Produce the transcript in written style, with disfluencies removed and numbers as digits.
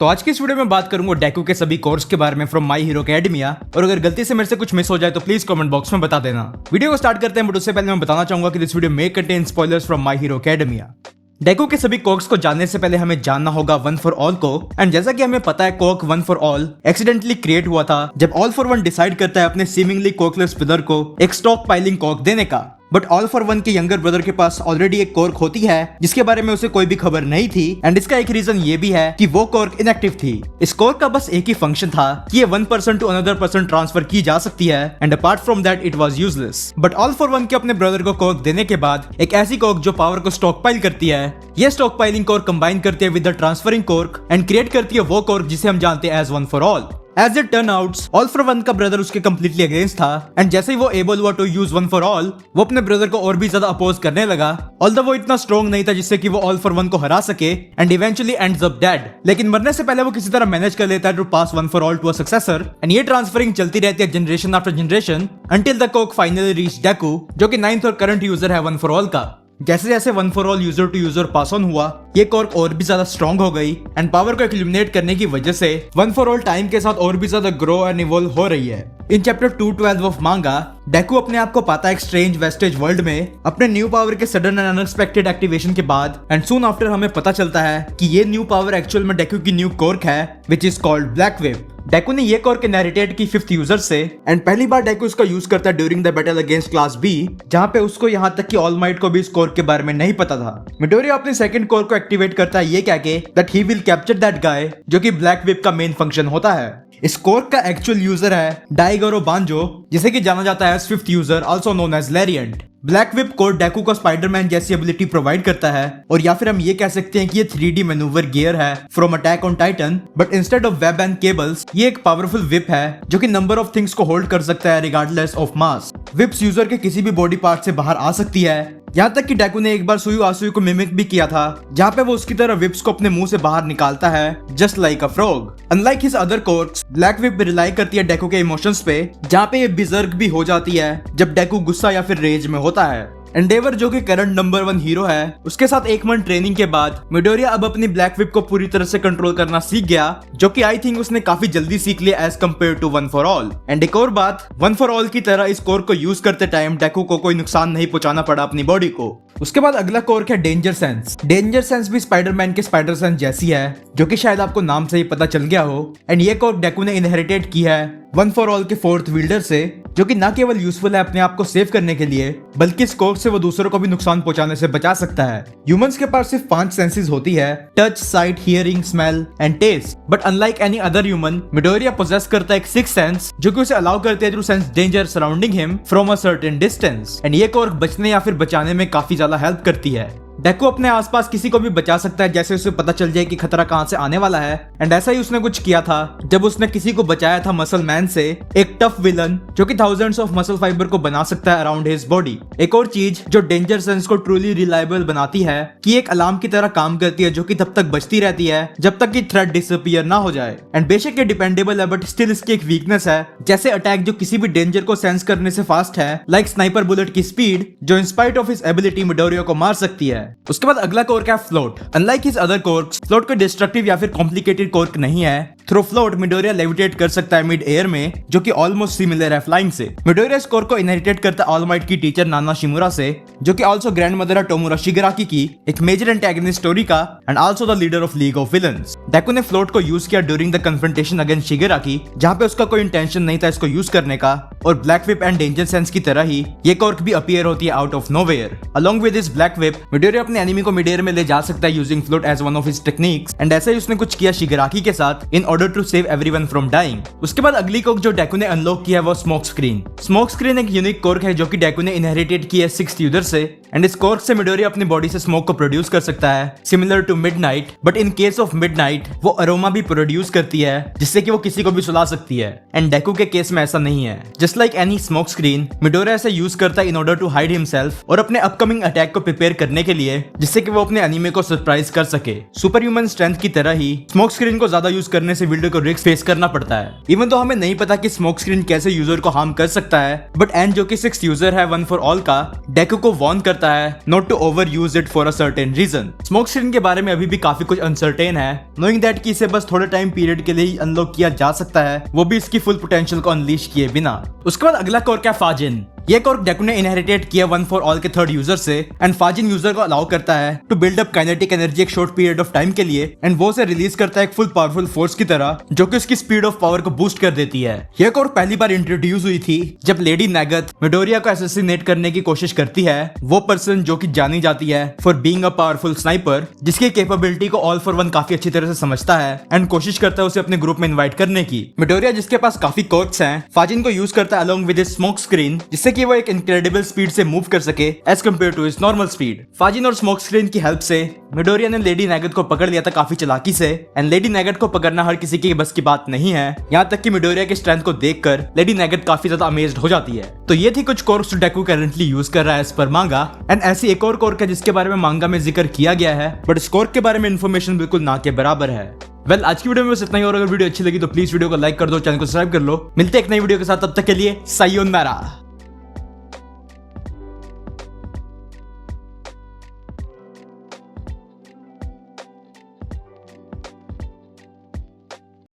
तो आज की इस वीडियो में बात करूंगा डेकू के सभी कोर्स के बारे में फ्रॉम माय हीरो एकेडमिया। और अगर गलती से मेरे से कुछ मिस हो जाए तो प्लीज कमेंट बॉक्स में बता देना। वीडियो को स्टार्ट करते हैं, बट उससे पहले मैं बताना चाहूंगा कि this video may contain spoilers from my hero academia. डेकू के सभी कोर्स को जानने से पहले हमें जानना होगा वन फॉर ऑल को। एंड जैसा कि हमें पता है cork one for all accidentally create हुआ था जब ऑल फॉर वन डिसाइड करता है अपने सीमिंगली कोर्कलेस ब्रदर को एक स्टॉक पाइलिंग कोर्क देने का। बट ऑल फॉर वन के यंगर ब्रदर के पास ऑलरेडी एक कोर्क होती है जिसके बारे में उसे कोई भी खबर नहीं थी। एंड इसका एक रीजन ये भी है कि वो कोर्क इनएक्टिव थी। इस कोर्क का बस एक ही फंक्शन था कि ये one person to another person transfer की जा सकती है। And apart from that it was useless. But all for one के अपने ब्रदर को कोर्क देने के बाद एक ऐसी कोर्क जो पावर को स्टॉक पाइल करती है, ये स्टॉक पाइलिंग कोर्क कंबाइन करती है with the transferring cork and create करती है वो कोर्क जिसे हम जानते हैं as one for all. As it turn out, all for one का ब्रदर उसके completely अगेंस्ट था। एंड जैसे ही वो एबल हुआ to use one for all, वो अपने ब्रदर को और भी ज्यादा अपोज करने लगा। ऑल्दो वो इतना स्ट्रॉन्ग नहीं था जिससे कि वो ऑल फॉर वन को हरा सके and eventually ends up dead. लेकिन मरने से पहले वो किसी तरह मैनेज कर लेता है to pass one for all to a successor. And ये ट्रांसफरिंग चलती रहती है generation after generation until the quirk finally reach Deku, जो कि 9th और करंट यूजर है वन फॉर ऑल का। जैसे जैसे one for all user to user pass on हुआ, ये कोर्क और भी ज्यादा स्ट्रॉन्ग हो गई एंड पावर को इल्यूमिनेट करने की वजह से वन फॉर ऑल टाइम के साथ और भी ज्यादा ग्रो एंड इवॉल्व हो रही है। इन चैप्टर 212 ऑफ मांगा, डेकू अपने आप को पाता है एक स्ट्रेंज वेस्टेज वर्ल्ड में अपने न्यू पावर के सडन एंड अनएक्सपेक्टेड एक्टिवेशन के बाद। एंड सून आफ्टर हमें पता चलता है कि ये न्यू पावर एक्चुअल में डेकू की न्यू कोर्क है which is called black wave. डेकू ने ये कोर्क इनहेरिटेड की 5th यूजर से। एंड पहली बार डेकू इसका यूज करता है during the battle against class B, जहां पे उसको यहाँ तक कि ऑल माइट को भी इस कोर्क के बारे में नहीं पता था। मिडोरिया अपनी सेकंड कोर्क को एक्टिवेट करता है ये कह के that he will capture that guy, जो कि ब्लैक वेव का मेन फंक्शन होता है। इस कोर्क का एक्चुअल यूजर है डाइगोरो बांजो, जिसे कि जाना जाता है as 5th user, also known as Lariat. Black whip quirk Deku को स्पाइडरमैन जैसी एबिलिटी प्रोवाइड करता है, और या फिर हम ये कह सकते हैं कि ये 3D मैनूवर गियर है from attack on Titan. But instead of web and cables, ये एक पावरफुल विप है जो कि नंबर ऑफ थिंग्स को होल्ड कर सकता है regardless of mass. Chips user के किसी भी बॉडी पार्ट से बाहर आ सकती है। यहाँ तक कि डेकू ने एक बार सुयु आसुई को मिमिक भी किया था, जहाँ पे वो उसकी तरह विप्स को अपने मुंह से बाहर निकालता है just like a frog. Unlike his other quirks, black whip rely करती है डेकू के इमोशंस पे, जहाँ पे ये बिजर्क भी हो जाती है जब डेकू गुस्सा या फिर रेज में होता है। एंडेवर जो कि करंट नंबर 1 हीरो है, उसके साथ 1 मंथ ट्रेनिंग के बाद मिडोरिया अब अपनी ब्लैक विप को पूरी तरह से कंट्रोल करना सीख गया, जो कि आई थिंक उसने काफी जल्दी सीख लिया as compared to one for all. And एक और बात, वन फॉर ऑल की तरह इस कोर्क को यूज करते टाइम डेकू को कोई नुकसान नहीं पहुंचाना पड़ा अपनी बॉडी को। उसके बाद अगला कोर्क है डेंजर सेंस। डेंजर सेंस भी स्पाइडरमैन के स्पाइडर सेंस जैसी है, जो कि शायद आपको नाम से ही पता चल गया हो। एंड ये कोर्क डेकू ने इनहेरिटेड की है वन फॉर ऑल के 4th विल्डर से, जो कि न केवल यूजफुल है अपने आप को सेव करने के लिए, बल्कि इस कोर्क से वो दूसरों को भी नुकसान पहुंचाने से बचा सकता है। ह्यूमंस के पास सिर्फ 5 सेंसेस होती है, touch, sight, hearing, smell and taste. But unlike any other human, Midoriya possess करता है एक 6th सेंस, जो कि उसे अलाउ करती है to sense danger surrounding him from a certain distance. And ये कोर्क बचने या फिर बचाने में काफी ज्यादा हेल्प करती है। डेकू अपने आसपास किसी को भी बचा सकता है जैसे उसे पता चल जाए कि खतरा कहां से आने वाला है। एंड ऐसा ही उसने कुछ किया था जब उसने किसी को बचाया था मसल मैन से, एक टफ विलन जो कि थाउजेंड्स ऑफ मसल फाइबर को बना सकता है अराउंड हिज बॉडी। एक और चीज जो डेंजर सेंस को ट्रूली रिलायबल बनाती है कि एक अलार्म की तरह काम करती है, जो कि तब तक बजती रहती है जब तक कि थ्रेट डिसअपीयर ना हो जाए। एंड बेशक ये डिपेंडेबल है, बट स्टिल इसकी एक वीकनेस है, जैसे अटैक जो किसी भी डेंजर को सेंस करने से फास्ट है, लाइक स्नाइपर बुलेट की स्पीड, जो in spite of his ability Midoriya को मार सकती है। उसके बाद अगला कोर्क है float. Unlike his other quirks, float कोई डिस्ट्रक्टिव या फिर कॉम्प्लिकेटेड कोर्क नहीं है। थ्रू फ्लोट मिडोरिया लेविटेट कर सकता है मिड एयर में, जो कि ऑलमोस्ट सिमिलर है फ्लाइंग से। मिडोरिया इस कोर्क को इनहेरिटेट करता है ऑल माइट की टीचर नाना शिमुरा से, जो कि आल्सो ग्रैंड मदर है टोमुरा शिगराकी की, एक मेजर एंटेगनिस्ट स्टोरी का and also the leader of league of villains. डेकू ने फ्लोट को यूज किया ड्यूरिंग द कन्फ्रंटेशन अगेंस्ट शिगराकी, जहां पे उसका कोई इंटेंशन नहीं था इसको यूज करने का। और black whip and danger sense की तरह ही ये कोर्क भी अपीयर होती है out of nowhere. Along with this black whip, Midoriya अपने एनिमी को मिड एयर में ले जा सकता है using float as one of his techniques. And ऐसा ही उसने कुछ किया शिगराकी के साथ in order to save everyone from dying. उसके बाद अगली कोर्क जो डेकू ने अनलॉक किया है वो स्मोक स्क्रीन। स्मोक स्क्रीन एक यूनिक कोर्क है जो कि डेकू ने इनहेरिटेड की है 6th यूजर से। एंड इस कोर्क से मिडोरिया अपनी बॉडी से स्मोक को प्रोड्यूस कर सकता है similar to Midnight, but in case of Midnight वो अरोमा भी प्रोड्यूस करती है जिससे कि वो किसी को भी सुला सकती है। एंड डेकू के केस में ऐसा नहीं है। Just like any smoke screen, Midoriya इसे यूज करता है in order to hide himself और अपने अपकमिंग अटैक को प्रिपेयर करने के लिए, जिससे कि वो अपने एनिमी को सरप्राइज कर सके। सुपर ह्यूमन स्ट्रेंथ की तरह ही स्मोक स्क्रीन को ज्यादा यूज करने से विल्डर को रिस्क फेस करना पड़ता है। इवन तो हमें नहीं पता कि स्मोक स्क्रीन कैसे यूजर को हार्म कर सकता है, बट एन जो कि 6th यूजर है वन फॉर ऑल का, डेकू को वार्न करता करता है not to over use it for a certain reason. Smoke screen के बारे में अभी भी काफी कुछ अनसर्टेन है, नोइंग दैट कि इसे बस थोड़े टाइम पीरियड के लिए ही अनलॉक किया जा सकता है, वो भी इसकी फुल पोटेंशियल को अनलीश किए बिना। उसके बाद अगला कोर क्या फाजिन। ये कोर डेकू ने इनहेरिटेट किया 1 फॉर ऑल के थर्ड यूजर से, एंड फाजिन यूजर को अलाउ करता है to build up kinetic energy एक शॉर्ट पीरियड ऑफ टाइम के लिए, एंड वो उसे रिलीज करता है एक फुल पावरफुल फोर्स की तरह जो कि उसकी स्पीड ऑफ पावर को बूस्ट कर देती है। यह कोर पहली बार इंट्रोड्यूस हुई थी जब लेडी नैगथ मिडोरिया को असैसिनेट करने की कोशिश करती है, वो पर्सन जो कि जानी जाती है for being a powerful sniper, जिसकी कैपेबिलिटी को ऑल फॉर वन काफी अच्छी तरह से समझता है एंड कोशिश करता है उसे अपने ग्रुप में इन्वाइट करने की। मिडोरिया जिसके पास काफी कोर्ट्स हैं, फाजिन को यूज करता है along with his smoke screen, जिससे कि वो एक इनक्रेडिबल स्पीड से मूव कर सके as compared to his normal speed. Fajin और स्मोक स्क्रीन की हेल्प से मिडोरिया ने लेडी नैगथ को पकड़ लिया था काफी चालाकी से, एंड लेडी नैगथ को पकड़ना हर किसी की बस की बात नहीं है, यहाँ तक कि मिडोरिया की स्ट्रेंथ को देखकर लेडी नैगथ काफी ज्यादा अमेज्ड हो जाती है। तो ये थी कुछ कोर्स जो डेकू करंटली यूज कर रहा है इस पर मांगा, एंड ऐसी एक और कोर है जिसके बारे में मांगा में जिक्र किया गया है, बट इस कोर के बारे में इन्फॉर्मेशन बिल्कुल ना के बराबर है। वेल, आज की वीडियो में बस इतना ही, और अगर वीडियो अच्छी लगी तो प्लीज वीडियो को लाइक कर दो, चैनल को सब्सक्राइब कर लो। मिलते हैं एक नई वीडियो के साथ, तब तक के लिए सायोनारा।